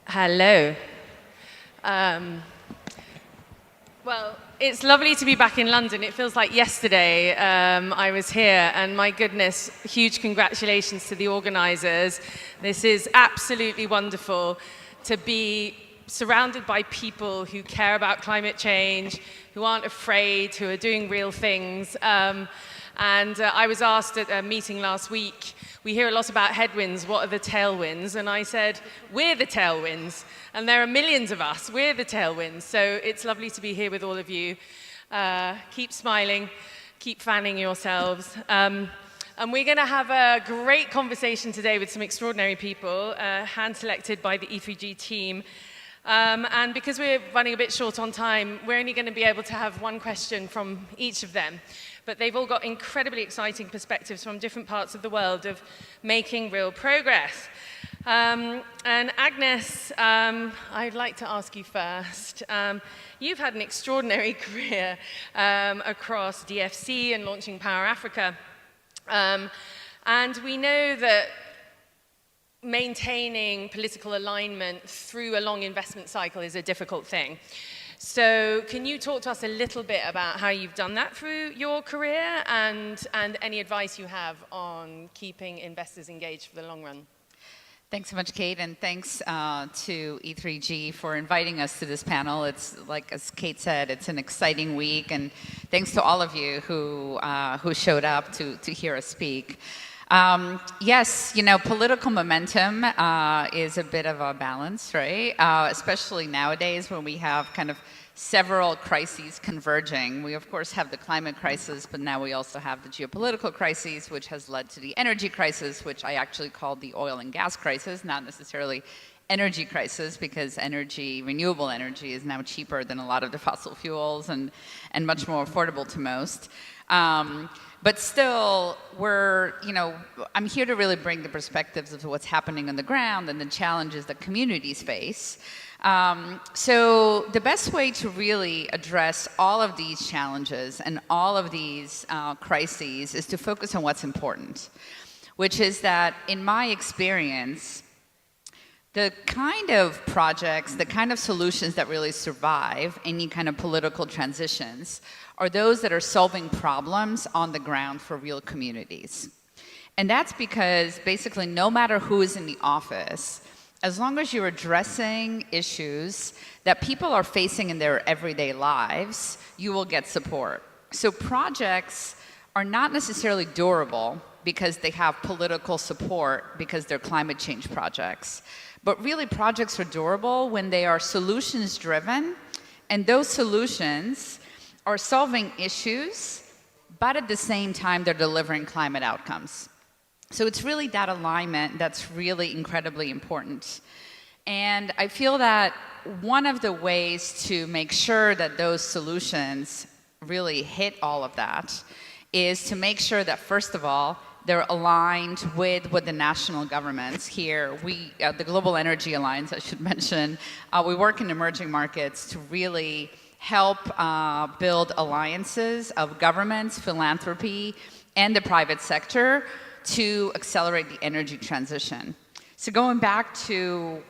Hello. Well, it's lovely to be back in London. It feels like yesterday I was here, and my goodness, huge congratulations to the organizers. This is absolutely wonderful to be surrounded by people who care about climate change, who aren't afraid, who are doing real things. I was asked at a meeting last week, we hear a lot about headwinds, what are the tailwinds? And I said, we're the tailwinds. And there are millions of us, we're the tailwinds. So it's lovely to be here with all of you. Keep smiling, keep fanning yourselves. And we're going to have a great conversation today with some extraordinary people, hand-selected by the E3G team. And because we're running a bit short on time, we're only going to be able to have one question from each of them. But they've all got incredibly exciting perspectives from different parts of the world of making real progress. And Agnes, I'd like to ask you first. You've had an extraordinary career across DFC and launching Power Africa. And we know that maintaining political alignment through a long investment cycle is a difficult thing. So can you talk to us a little bit about how you've done that through your career and any advice you have on keeping investors engaged for the long run? Thanks so much, Kate, and thanks to E3G for inviting us to this panel. It's like, as Kate said, it's an exciting week, and thanks to all of you who showed up to hear us speak. Yes, you know, political momentum is a bit of a balance, right? Especially nowadays when we have kind of several crises converging. We, of course, have the climate crisis, but now we also have the geopolitical crisis, which has led to the energy crisis, which I actually called the oil and gas crisis, not necessarily energy crisis, because energy, renewable energy, is now cheaper than a lot of the fossil fuels and much more affordable to most. But still, I'm here to really bring the perspectives of what's happening on the ground and the challenges that communities face. So the best way to really address all of these challenges and all of these crises is to focus on what's important, which is that, in my experience, the kind of projects, the kind of solutions that really survive any kind of political transitions are those that are solving problems on the ground for real communities. And that's because basically no matter who is in the office, as long as you're addressing issues that people are facing in their everyday lives, you will get support. So projects are not necessarily durable because they have political support because they're climate change projects. But really, projects are durable when they are solutions driven, and those solutions are solving issues, but at the same time, they're delivering climate outcomes. So it's really that alignment that's really incredibly important. And I feel that one of the ways to make sure that those solutions really hit all of that is to make sure that, first of all, they're aligned with what the national governments here, the Global Energy Alliance, I should mention, we work in emerging markets to really help build alliances of governments, philanthropy, and the private sector to accelerate the energy transition. So going back to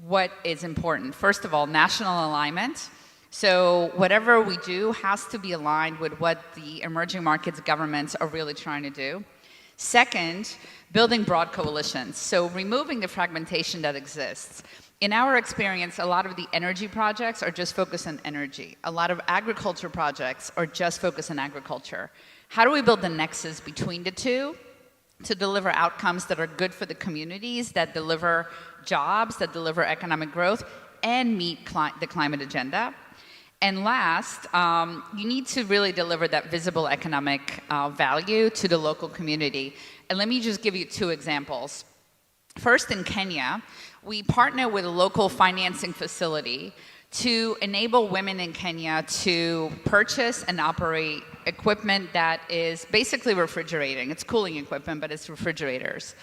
what is important, first of all, national alignment. So whatever we do has to be aligned with what the emerging markets governments are really trying to do. Second, building broad coalitions. So removing the fragmentation that exists. In our experience, a lot of the energy projects are just focused on energy. A lot of agriculture projects are just focused on agriculture. How do we build the nexus between the two to deliver outcomes that are good for the communities, that deliver jobs, that deliver economic growth, and meet the climate agenda? And last, you need to really deliver that visible economic value to the local community. And let me just give you two examples. First, in Kenya, we partner with a local financing facility to enable women in Kenya to purchase and operate equipment that is basically refrigerating. It's cooling equipment, but it's refrigerators.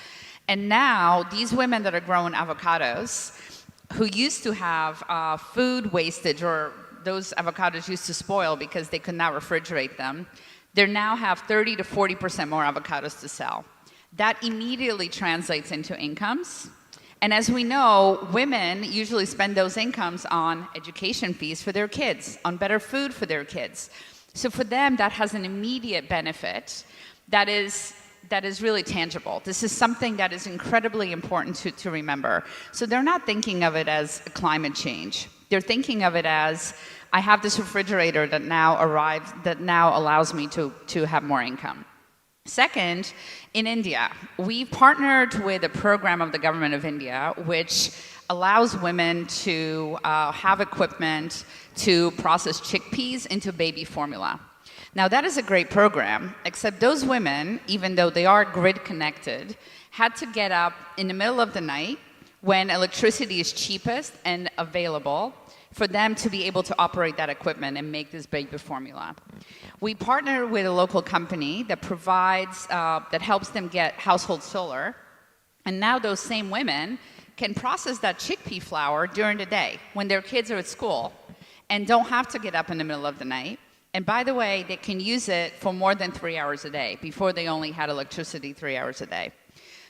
And now, these women that are growing avocados, who used to have food wastage, or those avocados used to spoil because they could not refrigerate them, they now have 30 to 40% more avocados to sell. That immediately translates into incomes, And as we know, women usually spend those incomes on education fees for their kids, on better food for their kids. So for them, that has an immediate benefit that is really tangible. This is something that is incredibly important to remember. So they're not thinking of it as climate change. They're thinking of it as, I have this refrigerator that now allows me to have more income. Second, in India, we partnered with a program of the government of India which allows women to have equipment to process chickpeas into baby formula. Now that is a great program, except those women, even though they are grid connected, had to get up in the middle of the night when electricity is cheapest and available for them to be able to operate that equipment and make this baby formula. We partner with a local company that provides, that helps them get household solar, and now those same women can process that chickpea flour during the day when their kids are at school and don't have to get up in the middle of the night. And by the way, they can use it for more than 3 hours a day. Before, they only had electricity 3 hours a day.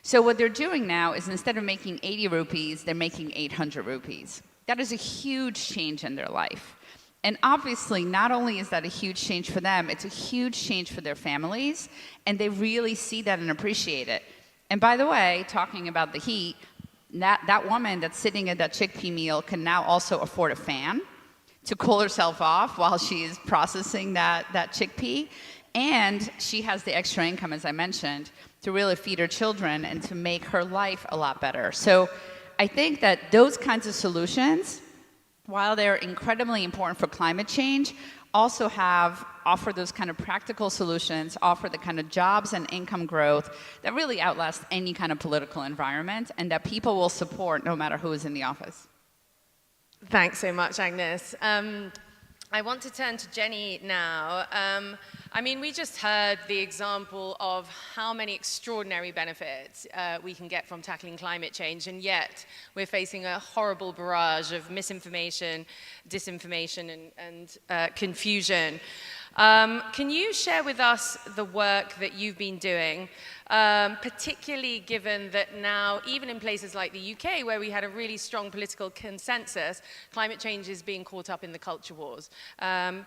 So what they're doing now is, instead of making 80 rupees, they're making 800 rupees. That is a huge change in their life. And obviously, not only is that a huge change for them, it's a huge change for their families, and they really see that and appreciate it. And by the way, talking about the heat, that woman that's sitting at that chickpea meal can now also afford a fan to cool herself off while she is processing that chickpea. And she has the extra income, as I mentioned, to really feed her children and to make her life a lot better. So I think that those kinds of solutions, while they're incredibly important for climate change, also offer those kind of practical solutions, offer the kind of jobs and income growth that really outlast any kind of political environment, and that people will support no matter who is in the office. Thanks so much, Agnes. I want to turn to Jennie now. I mean, we just heard the example of how many extraordinary benefits we can get from tackling climate change, and yet we're facing a horrible barrage of misinformation, disinformation, and confusion. Can you share with us the work that you've been doing, particularly given that now, even in places like the UK, where we had a really strong political consensus, climate change is being caught up in the culture wars?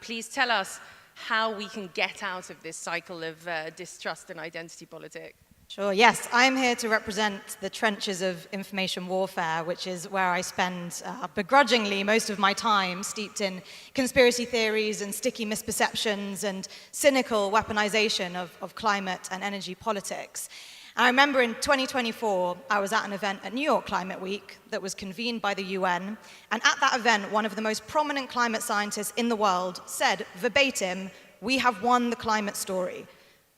Please tell us how we can get out of this cycle of distrust and identity politics. Sure, yes. I'm here to represent the trenches of information warfare, which is where I spend begrudgingly most of my time, steeped in conspiracy theories and sticky misperceptions and cynical weaponization of climate and energy politics. And I remember in 2024, I was at an event at New York Climate Week that was convened by the UN. And at that event, one of the most prominent climate scientists in the world said verbatim, "We have won the climate story."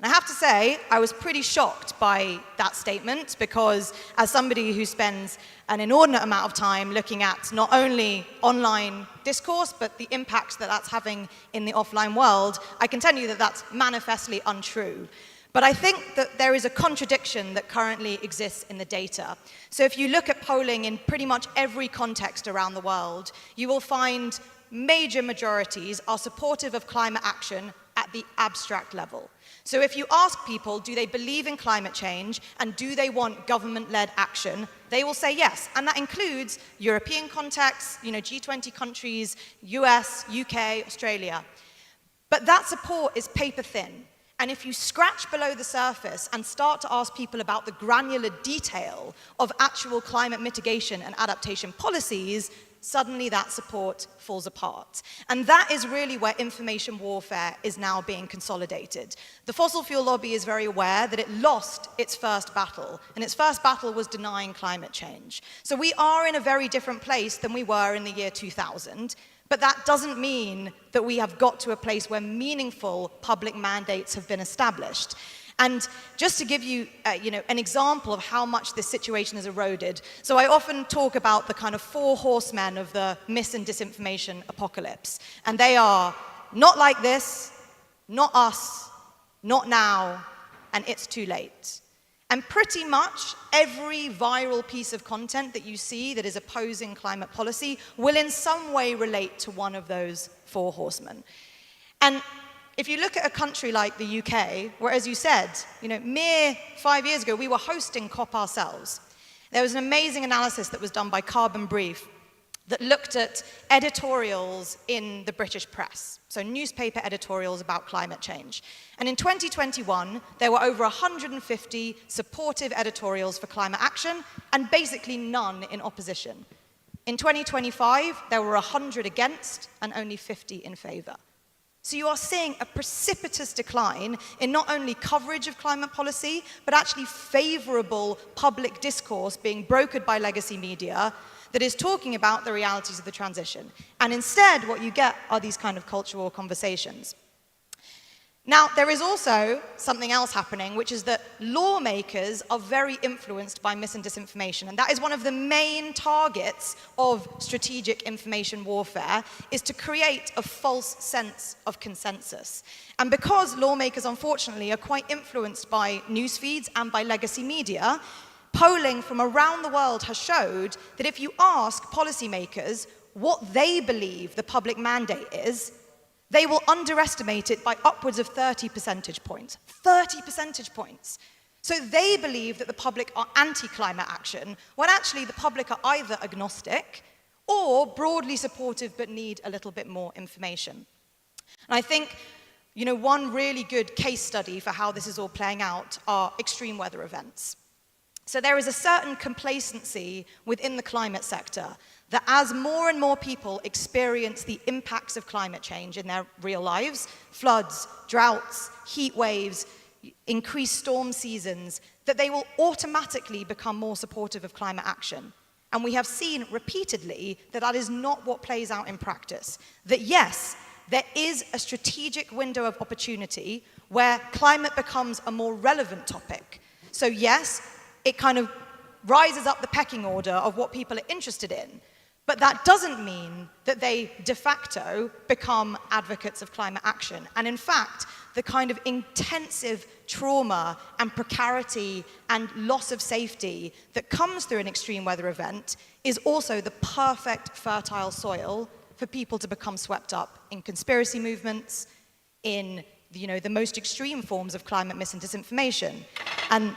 And I have to say, I was pretty shocked by that statement, because as somebody who spends an inordinate amount of time looking at not only online discourse, but the impact that that's having in the offline world, I can tell you that that's manifestly untrue. But I think that there is a contradiction that currently exists in the data. So if you look at polling in pretty much every context around the world, you will find major majorities are supportive of climate action at the abstract level. So if you ask people, do they believe in climate change and do they want government-led action, they will say yes. And that includes European contexts, G20 countries, US, UK, Australia. But that support is paper thin. And if you scratch below the surface and start to ask people about the granular detail of actual climate mitigation and adaptation policies, suddenly that support falls apart. And that is really where information warfare is now being consolidated. The fossil fuel lobby is very aware that it lost its first battle, and its first battle was denying climate change. So we are in a very different place than we were in the year 2000, but that doesn't mean that we have got to a place where meaningful public mandates have been established. And just to give you, an example of how much this situation has eroded, so I often talk about the kind of 4 horsemen of the mis and disinformation apocalypse. And they are not like this, not us, not now, and it's too late. And pretty much every viral piece of content that you see that is opposing climate policy will in some way relate to one of those 4 horsemen. And if you look at a country like the UK, where, as you said, mere 5 years ago, we were hosting COP ourselves. There was an amazing analysis that was done by Carbon Brief that looked at editorials in the British press, so newspaper editorials about climate change. And in 2021, there were over 150 supportive editorials for climate action and basically none in opposition. In 2025, there were 100 against and only 50 in favor. So you are seeing a precipitous decline in not only coverage of climate policy, but actually favorable public discourse being brokered by legacy media that is talking about the realities of the transition. And instead, what you get are these kind of cultural conversations. Now, there is also something else happening, which is that lawmakers are very influenced by mis and disinformation. And that is one of the main targets of strategic information warfare, is to create a false sense of consensus. And because lawmakers, unfortunately, are quite influenced by news feeds and by legacy media, polling from around the world has showed that if you ask policymakers what they believe the public mandate is, they will underestimate it by upwards of 30 percentage points. 30 percentage points. So they believe that the public are anti-climate action, when actually the public are either agnostic or broadly supportive but need a little bit more information. And I think, one really good case study for how this is all playing out are extreme weather events. So there is a certain complacency within the climate sector that as more and more people experience the impacts of climate change in their real lives, floods, droughts, heat waves, increased storm seasons, that they will automatically become more supportive of climate action. And we have seen repeatedly that that is not what plays out in practice. That yes, there is a strategic window of opportunity where climate becomes a more relevant topic. So yes, it kind of rises up the pecking order of what people are interested in. But that doesn't mean that they de facto become advocates of climate action. And in fact, the kind of intensive trauma and precarity and loss of safety that comes through an extreme weather event is also the perfect fertile soil for people to become swept up in conspiracy movements, in the most extreme forms of climate mis and disinformation. And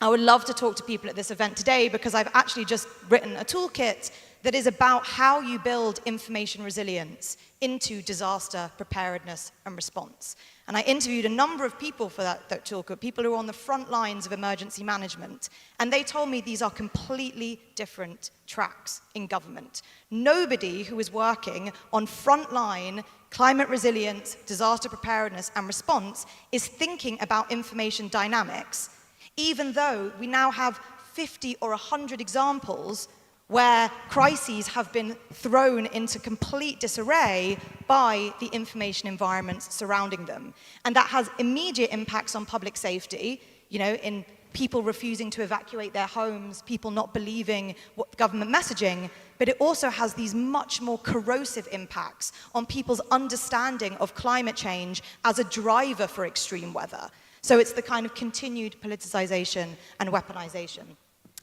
I would love to talk to people at this event today because I've actually just written a toolkit that is about how you build information resilience into disaster preparedness and response. And I interviewed a number of people for that toolkit, people who are on the front lines of emergency management, and they told me these are completely different tracks in government. Nobody who is working on frontline climate resilience, disaster preparedness and response is thinking about information dynamics, even though we now have 50 or 100 examples where crises have been thrown into complete disarray by the information environments surrounding them. And that has immediate impacts on public safety, in people refusing to evacuate their homes, people not believing what government messaging, but it also has these much more corrosive impacts on people's understanding of climate change as a driver for extreme weather. So it's the kind of continued politicization and weaponization.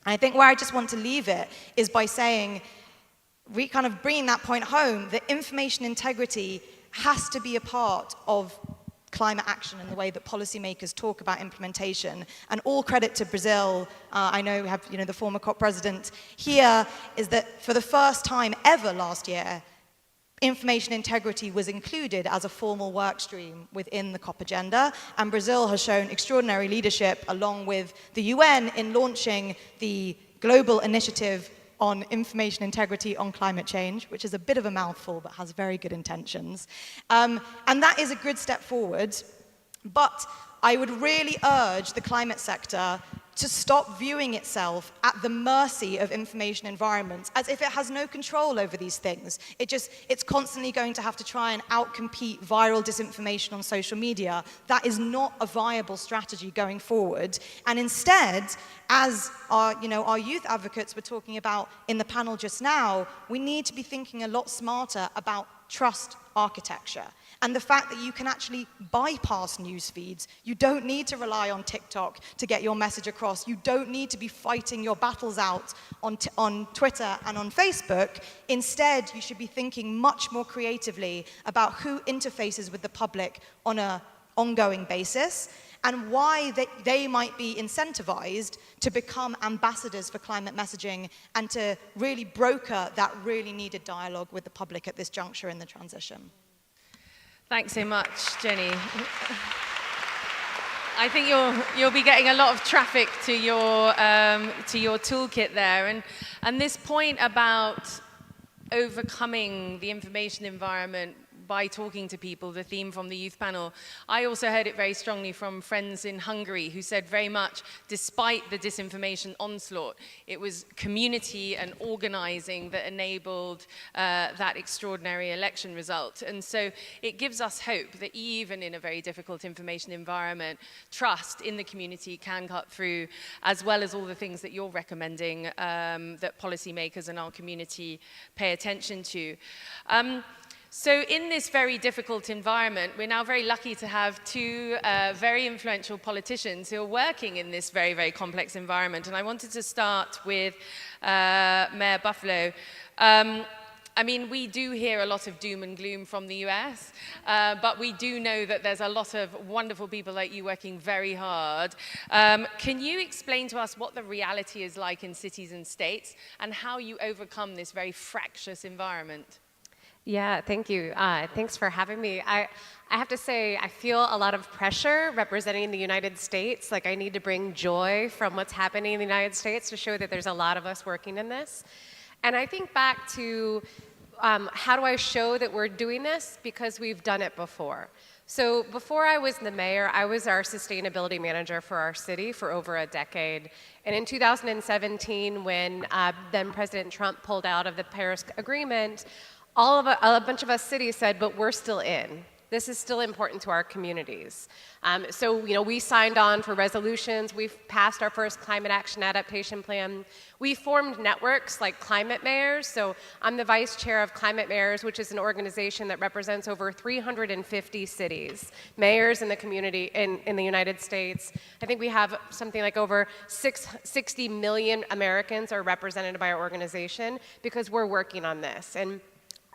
I think where I just want to leave it is by saying, kind of bringing that point home, that information integrity has to be a part of climate action in the way that policymakers talk about implementation. And all credit to Brazil. I know we have the former COP president here, is that for the first time ever last year, information integrity was included as a formal work stream within the COP agenda, and Brazil has shown extraordinary leadership along with the UN in launching the Global Initiative on Information Integrity on Climate Change, which is a bit of a mouthful but has very good intentions. And that is a good step forward, but I would really urge the climate sector to stop viewing itself at the mercy of information environments as if it has no control over these things. It's constantly going to have to try and outcompete viral disinformation on social media. That is not a viable strategy going forward. And instead, as our youth advocates were talking about in the panel just now, we need to be thinking a lot smarter about trust architecture and the fact that you can actually bypass news feeds. You don't need to rely on TikTok to get your message across. You don't need to be fighting your battles out on Twitter and on Facebook. Instead, you should be thinking much more creatively about who interfaces with the public on an ongoing basis and why they might be incentivized to become ambassadors for climate messaging and to really broker that really needed dialogue with the public at this juncture in the transition. Thanks so much, Jennie. I think you'll be getting a lot of traffic to your toolkit there, and this point about overcoming the information environment by talking to people, the theme from the youth panel. I also heard it very strongly from friends in Hungary who said very much, despite the disinformation onslaught, it was community and organizing that enabled that extraordinary election result. And so it gives us hope that even in a very difficult information environment, trust in the community can cut through, as well as all the things that you're recommending that policymakers in our community pay attention to. So in this very difficult environment, we're now very lucky to have two very influential politicians who are working in this very, very complex environment. And I wanted to start with Mayor Buffaloe. I mean, we do hear a lot of doom and gloom from the US, but we do know that there's a lot of wonderful people like you working very hard. Can you explain to us what the reality is like in cities and states and how you overcome this very fractious environment? Yeah, thank you. Thanks for having me. I have to say, I feel a lot of pressure representing the United States. Like, I need to bring joy from what's happening in the United States to show that there's a lot of us working in this. And I think back to how do I show that we're doing this? Because we've done it before. So before I was the mayor, I was our sustainability manager for our city for over a decade. And in 2017, when then President Trump pulled out of the Paris Agreement, a bunch of us cities said, but we're still in. This is still important to our communities. So, we signed on for resolutions. We've passed our first climate action adaptation plan. We formed networks like Climate Mayors. So I'm the vice chair of Climate Mayors, which is an organization that represents over 350 cities, mayors in the community in the United States. I think we have something like over 60 million Americans are represented by our organization because we're working on this. And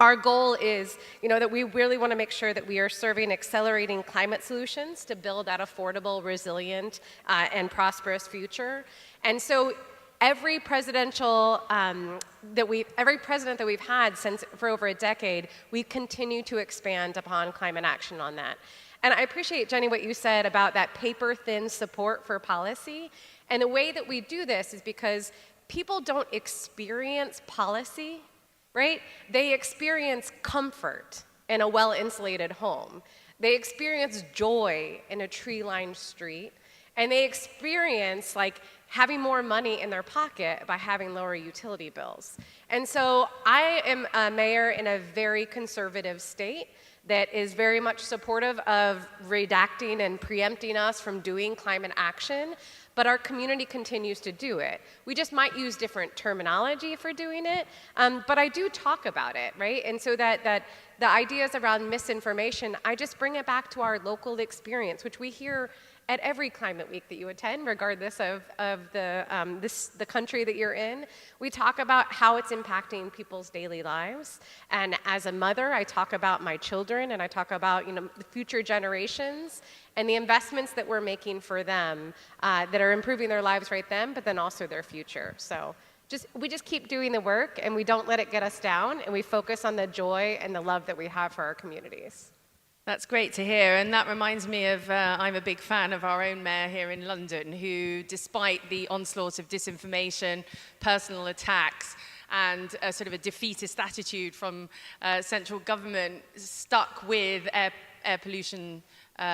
our goal is, that we really want to make sure that we are serving every climate solutions to build that affordable, resilient, and prosperous future. And so every president that we've had for over a decade, we continue to expand upon climate action on that. And I appreciate, Jennie, what you said about that paper-thin support for policy. And the way that we do this is because people don't experience policy, right? They experience comfort in a well-insulated home. They experience joy in a tree-lined street. And they experience having more money in their pocket by having lower utility bills. And so I am a mayor in a very conservative state that is very much supportive of redacting and preempting us from doing climate action. But our community continues to do it. We just might use different terminology for doing it, but I do talk about it, right? And so that the ideas around misinformation, I just bring it back to our local experience, which we hear at every climate week that you attend, regardless of the country that you're in. We talk about how it's impacting people's daily lives. And as a mother, I talk about my children, and I talk about the future generations and the investments that we're making for them that are improving their lives right then, but then also their future. So we just keep doing the work, and we don't let it get us down, and we focus on the joy and the love that we have for our communities. That's great to hear, and that reminds me of, I'm a big fan of our own mayor here in London, who, despite the onslaught of disinformation, personal attacks, and a sort of a defeatist attitude from central government, stuck with air pollution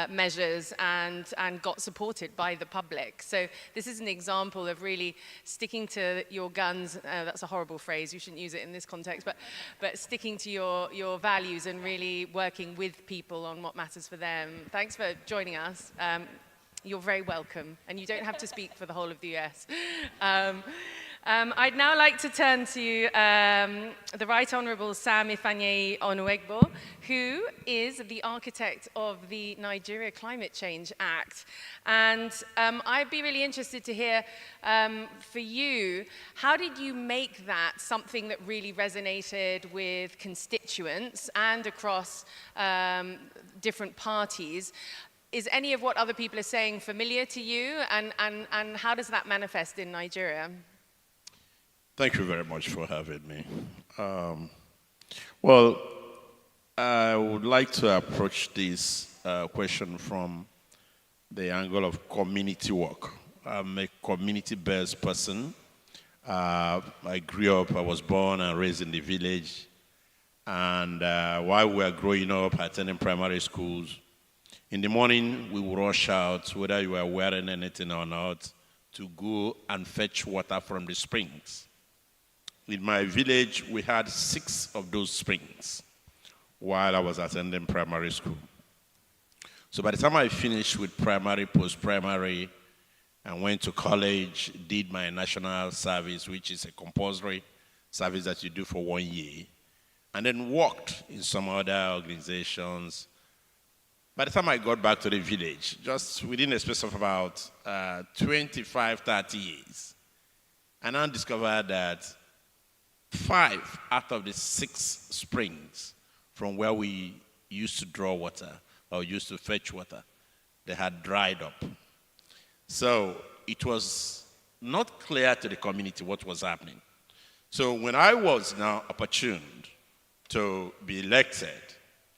measures and got supported by the public. So this is an example of really sticking to your guns. That's a horrible phrase, you shouldn't use it in this context, but sticking to your values and really working with people on what matters for them. Thanks for joining us. You're very welcome, and you don't have to speak for the whole of the US. I'd now like to turn to the Right Honourable Sam Ifeanyi-Onwuegbo, who is the architect of the Nigeria Climate Change Act. And I'd be really interested to hear for you, how did you make that something that really resonated with constituents and across different parties? is any of what other people are saying familiar to you, and how does that manifest in Nigeria? Thank you very much for having me. Well, I would like to approach this question from the angle of community work. I'm a community-based person. I I was born and raised in the village. And while we were growing up, attending primary schools, in the morning we would rush out, whether you were wearing anything or not, to go and fetch water from the springs. In my village, we had 6 of those springs while I was attending primary school. So by the time I finished with primary, post-primary, and went to college, did my national service, which is a compulsory service that you do for 1 year, and then worked in some other organizations. By the time I got back to the village, just within a space of about 25, 30 years, I now discovered that 5 out of the 6 springs from where we used to draw water or used to fetch water, they had dried up. So it was not clear to the community what was happening. So when I was now opportuned to be elected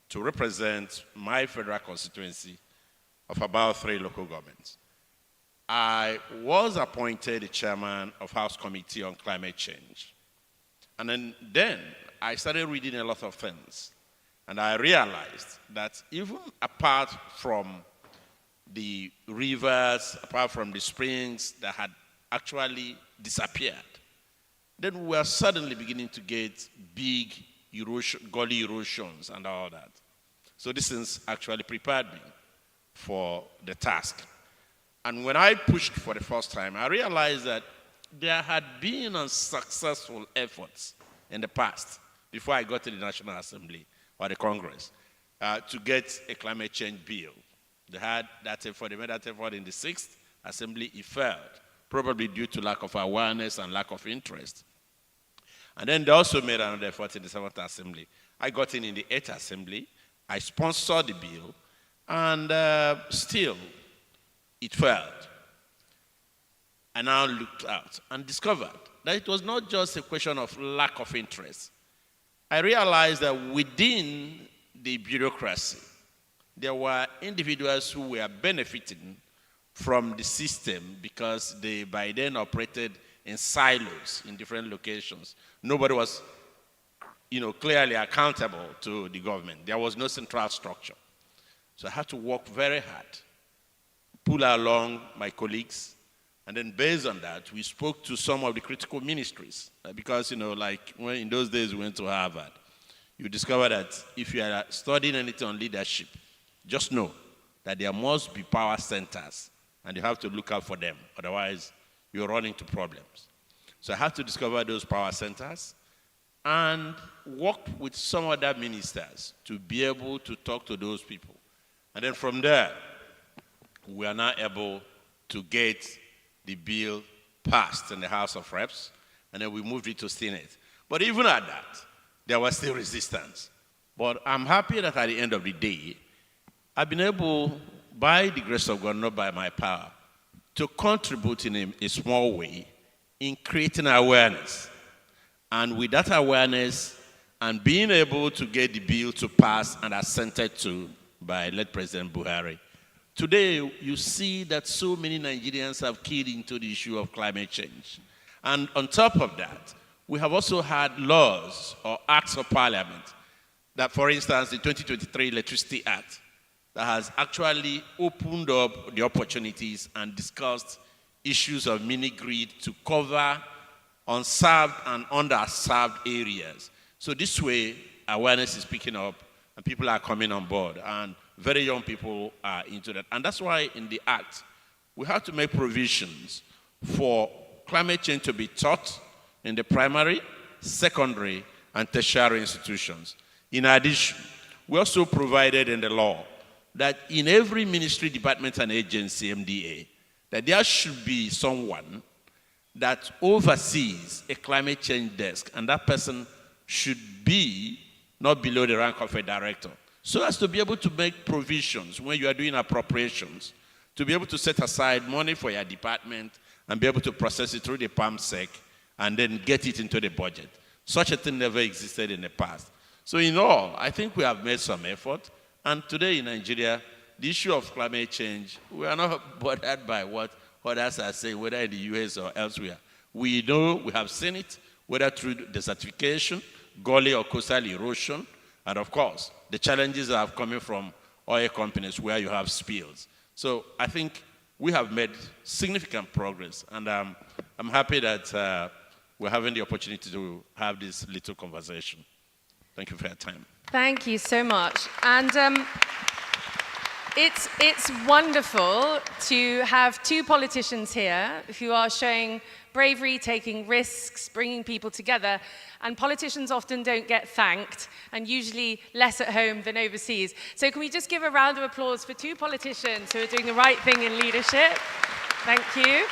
to represent my federal constituency of about 3 local governments, I was appointed the chairman of House Committee on Climate Change. And then I started reading a lot of things. And I realized that even apart from the rivers, apart from the springs that had actually disappeared, then we were suddenly beginning to get big gully erosions and all that. So this things actually prepared me for the task. And when I pushed for the first time, I realized that there had been unsuccessful efforts in the past, before I got to the National Assembly or the Congress, to get a climate change bill. They had that effort, they made that effort in the 6th Assembly, it failed, probably due to lack of awareness and lack of interest. And then they also made another effort in the 7th Assembly. I got in the 8th Assembly, I sponsored the bill, and still, it failed. I now looked out and discovered that it was not just a question of lack of interest. I realized that within the bureaucracy, there were individuals who were benefiting from the system because they by then operated in silos in different locations. Nobody was, clearly accountable to the government. There was no central structure. So I had to work very hard, pull along my colleagues, and then based on that, we spoke to some of the critical ministries. Because, like when in those days we went to Harvard, you discover that if you are studying anything on leadership, just know that there must be power centers, and you have to look out for them. Otherwise, you'll run into problems. So I had to discover those power centers and work with some other ministers to be able to talk to those people. And then from there, we are now able to get the bill passed in the House of Reps, and then we moved it to Senate. But even at that, there was still resistance. But I'm happy that at the end of the day, I've been able, by the grace of God, not by my power, to contribute in a small way in creating awareness. And with that awareness and being able to get the bill to pass and assented to by late President Buhari, today you see that so many Nigerians have keyed into the issue of climate change. And on top of that, we have also had laws or acts of parliament that, for instance, the 2023 Electricity Act, that has actually opened up the opportunities and discussed issues of mini-grid to cover unserved and underserved areas. So this way, awareness is picking up and people are coming on board, and very young people are into that. And that's why in the Act, we have to make provisions for climate change to be taught in the primary, secondary, and tertiary institutions. In addition, we also provided in the law that in every ministry, department, and agency, MDA, that there should be someone that oversees a climate change desk, and that person should be not below the rank of a director. so as to be able to make provisions when you are doing appropriations, to be able to set aside money for your department and be able to process it through the PAMSEC and then get it into the budget. Such a thing never existed in the past. So in all, I think we have made some effort. And today in Nigeria, the issue of climate change, we are not bothered by what others are saying, whether in the US or elsewhere. We know, we have seen it, whether through desertification, gully or coastal erosion, and of course, the challenges that have coming from oil companies where you have spills. So I think we have made significant progress, and I'm happy that we're having the opportunity to have this little conversation. Thank you for your time. Thank you so much. And it's wonderful to have two politicians here who are showing bravery, taking risks, bringing people together. And politicians often don't get thanked, and usually less at home than overseas. So can we just give a round of applause for two politicians who are doing the right thing in leadership? Thank you.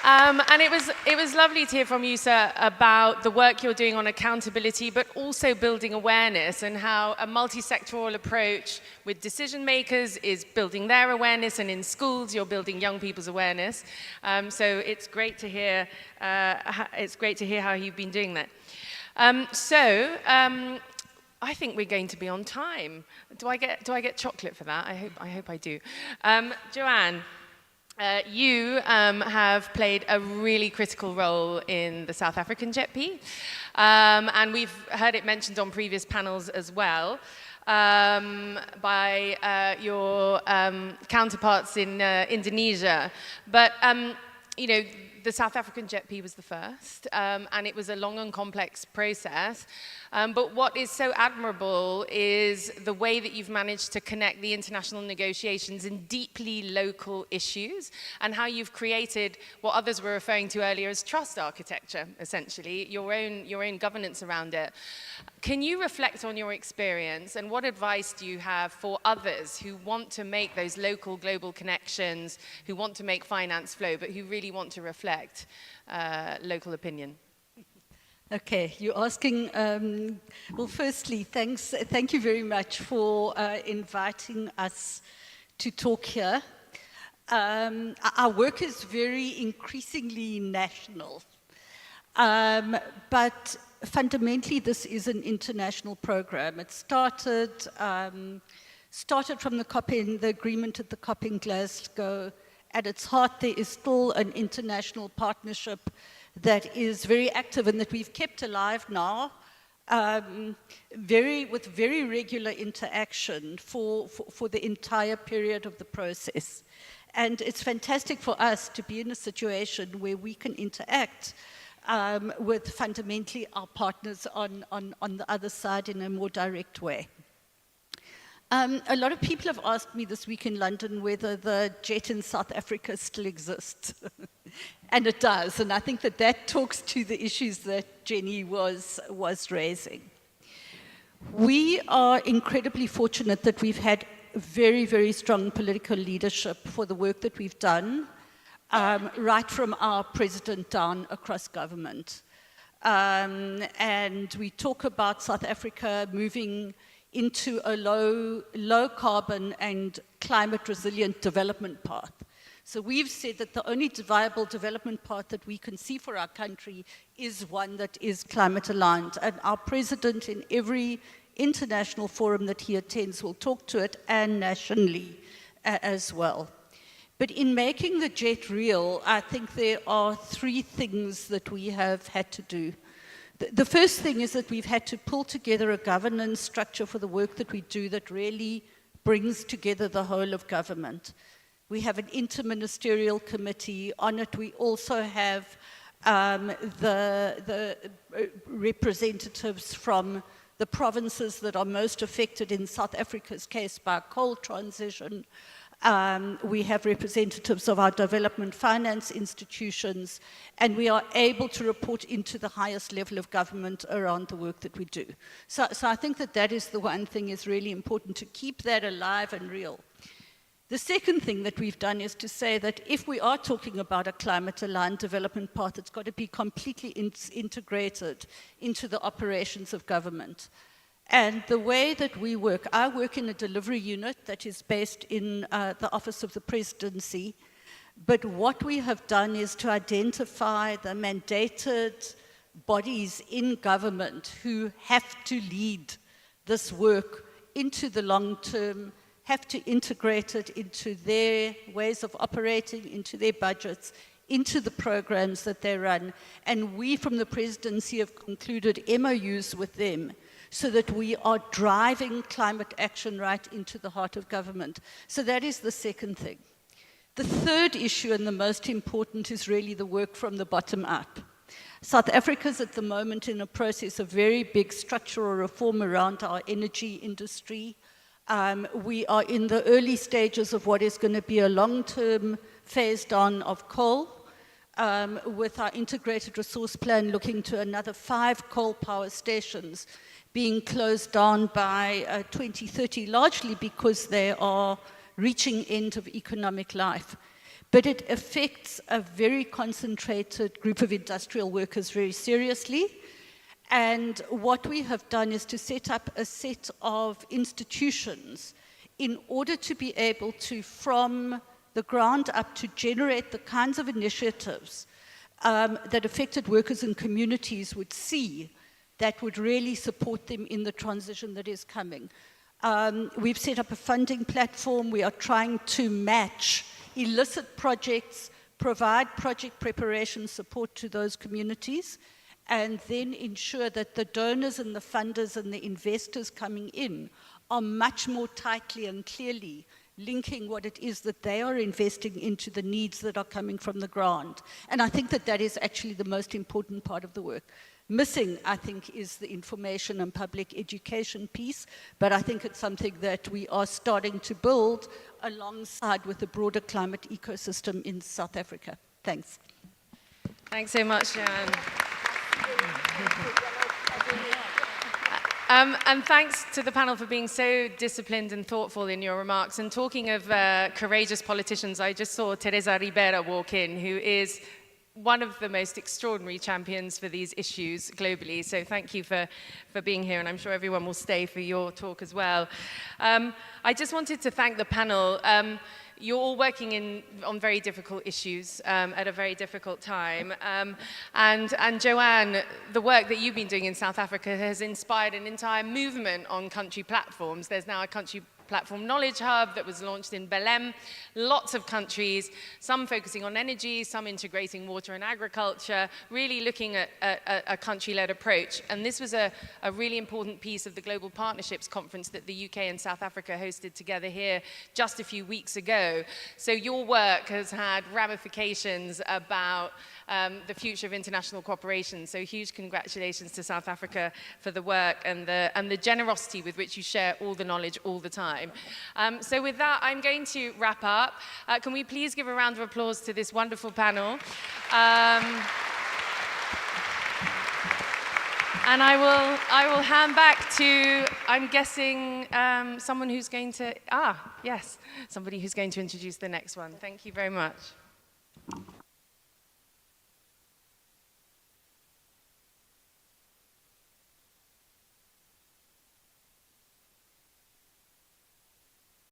And it was lovely to hear from you, sir, about the work you're doing on accountability, but also building awareness, and how a multi-sectoral approach with decision makers is building their awareness, and in schools you're building young people's awareness. So it's great to hear. How you've been doing that. I think we're going to be on time. Do I get chocolate for that? I hope I do. Joanne. You have played a really critical role in the South African JETP, and we've heard it mentioned on previous panels as well by your counterparts in Indonesia. But, the South African JETP was the first, and it was a long and complex process. But what is so admirable is the way that you've managed to connect the international negotiations in deeply local issues, and how you've created what others were referring to earlier as trust architecture, essentially, your own governance around it. Can you reflect on your experience, and what advice do you have for others who want to make those local global connections, who want to make finance flow, but who really want to reflect local opinion? Okay, you're asking, well, firstly, thank you very much for inviting us to talk here. Our work is very increasingly national, but fundamentally this is an international program. It started from the COP the agreement at the COP in Glasgow. At its heart, there is still an international partnership that is very active and that we've kept alive now, with very regular interaction for the entire period of the process. And it's fantastic for us to be in a situation where we can interact with fundamentally our partners on the other side in a more direct way. A lot of people have asked me this week in London whether the JET in South Africa still exists. And it does, and I think that talks to the issues that Jennie was raising. We are incredibly fortunate that we've had very, very strong political leadership for the work that we've done, right from our president down across government. And we talk about South Africa moving into a low carbon and climate resilient development path. So we've said that the only viable development path that we can see for our country is one that is climate aligned. And our president in every international forum that he attends will talk to it, and nationally as well. But in making the JET real, I think there are three things that we have had to do. The first thing is that we've had to pull together a governance structure for the work that we do that really brings together the whole of government. We have an interministerial committee. On it, we also have the representatives from the provinces that are most affected, in South Africa's case, by coal transition. We have representatives of our development finance institutions, and we are able to report into the highest level of government around the work that we do. So I think that is the one thing is really important, to keep that alive and real. The second thing that we've done is to say that if we are talking about a climate-aligned development path, it's got to be completely integrated into the operations of government. And the way that we work, I work in a delivery unit that is based in the Office of the Presidency. But what we have done is to identify the mandated bodies in government who have to lead this work into the long term, have to integrate it into their ways of operating, into their budgets, into the programs that they run. And we from the presidency have concluded MOUs with them so that we are driving climate action right into the heart of government. So that is the second thing. The third issue, and the most important, is really the work from the bottom up. South Africa is at the moment in a process of very big structural reform around our energy industry. We are in the early stages of what is going to be a long-term phased on of coal, with our integrated resource plan looking to another 5 coal power stations being closed down by 2030, largely because they are reaching end of economic life. But it affects a very concentrated group of industrial workers very seriously. And what we have done is to set up a set of institutions in order to be able to, from the ground up, to generate the kinds of initiatives that affected workers and communities would see that would really support them in the transition that is coming. We've set up a funding platform. We are trying to match illicit projects, provide project preparation support to those communities, and then ensure that the donors and the funders and the investors coming in are much more tightly and clearly linking what it is that they are investing into the needs that are coming from the ground. And I think that that is actually the most important part of the work. Missing, I think, is the information and public education piece, but I think it's something that we are starting to build alongside with the broader climate ecosystem in South Africa. Thanks. Thanks so much, Jan. And thanks to the panel for being so disciplined and thoughtful in your remarks. And talking of courageous politicians, I just saw Teresa Ribera walk in, who is one of the most extraordinary champions for these issues globally. So thank you for being here, and I'm sure everyone will stay for your talk as well. I just wanted to thank the panel. You're all working on very difficult issues at a very difficult time. And Joanne, the work that you've been doing in South Africa has inspired an entire movement on country platforms. There's now a country platform knowledge hub that was launched in Belém. Lots of countries, some focusing on energy, some integrating water and agriculture, really looking at a country-led approach. And this was a really important piece of the Global Partnerships Conference that the UK and South Africa hosted together here just a few weeks ago. So your work has had ramifications about the future of international cooperation. So huge congratulations to South Africa for the work and the generosity with which you share all the knowledge all the time. So with that, I'm going to wrap up. Can we please give a round of applause to this wonderful panel? And I will hand back to, I'm guessing, someone who's going to, somebody who's going to introduce the next one. Thank you very much.